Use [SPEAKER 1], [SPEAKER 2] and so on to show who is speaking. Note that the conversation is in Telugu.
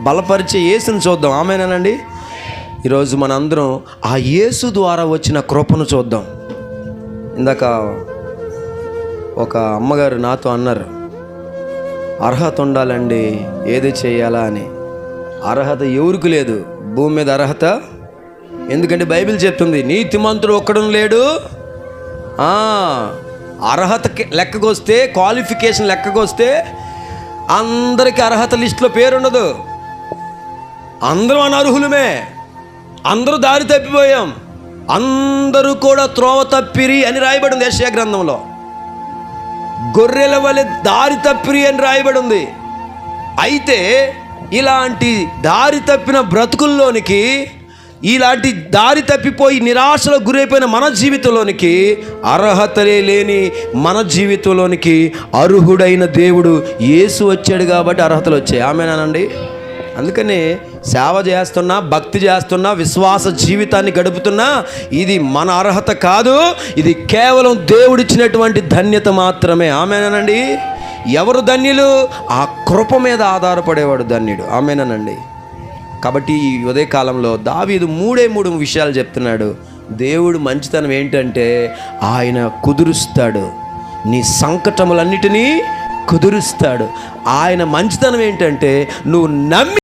[SPEAKER 1] బలపరిచే యేసుని చూద్దాం. ఆమేనండి. ఈరోజు మనందరం ఆ యేసు ద్వారా వచ్చిన కృపను చూద్దాం. ఇందాక ఒక అమ్మగారు నాతో అన్నారు, అర్హత ఉండాలండి, ఏది చేయాలా అని. అర్హత ఎవరికి లేదు భూమి మీద అర్హత. ఎందుకంటే బైబిల్ చెప్తుంది, నీతిమంతుడు ఒక్కడు లేడు. అర్హత లెక్కకు వస్తే, క్వాలిఫికేషన్ లెక్కకు వస్తే అందరికీ అర్హత లిస్టులో పేరుండదు. అందరూ అనర్హులమే, అందరూ దారి తప్పిపోయాం, అందరూ కూడా త్రోవ తప్పిరి అని రాయబడింది యెషయా గ్రంథంలో. గొర్రెల వలె దారి తప్పిరి అని రాయబడి ఉంది. అయితే ఇలాంటి దారి తప్పిన బ్రతుకుల్లోనికి, ఇలాంటి దారి తప్పిపోయి నిరాశలో గురైపోయిన మన జీవితంలోనికి, అర్హతలే లేని మన జీవితంలోనికి అర్హుడైన దేవుడు యేసు వచ్చాడు కాబట్టి అర్హతలు వచ్చాయి. ఆమేనండి. అందుకనే సేవ చేస్తున్నా, భక్తి చేస్తున్నా, విశ్వాస జీవితాన్ని గడుపుతున్నా, ఇది మన అర్హత కాదు, ఇది కేవలం దేవుడిచ్చినటువంటి ధన్యత మాత్రమే. ఆమేనండి. ఎవరు ధన్యులు? ఆ కృప మీద ఆధారపడేవాడు ధన్యుడు. ఆమేనండి. కాబట్టి ఈ ఉదయకాలంలో దావీదు మూడు విషయాలు చెప్తున్నాడు. దేవుడు మంచితనం ఏంటంటే ఆయన కుదురుస్తాడు, నీ సంకటములన్నిటినీ కుదురుస్తాడు. ఆయన మంచితనం ఏంటంటే నువ్వు నమ్మి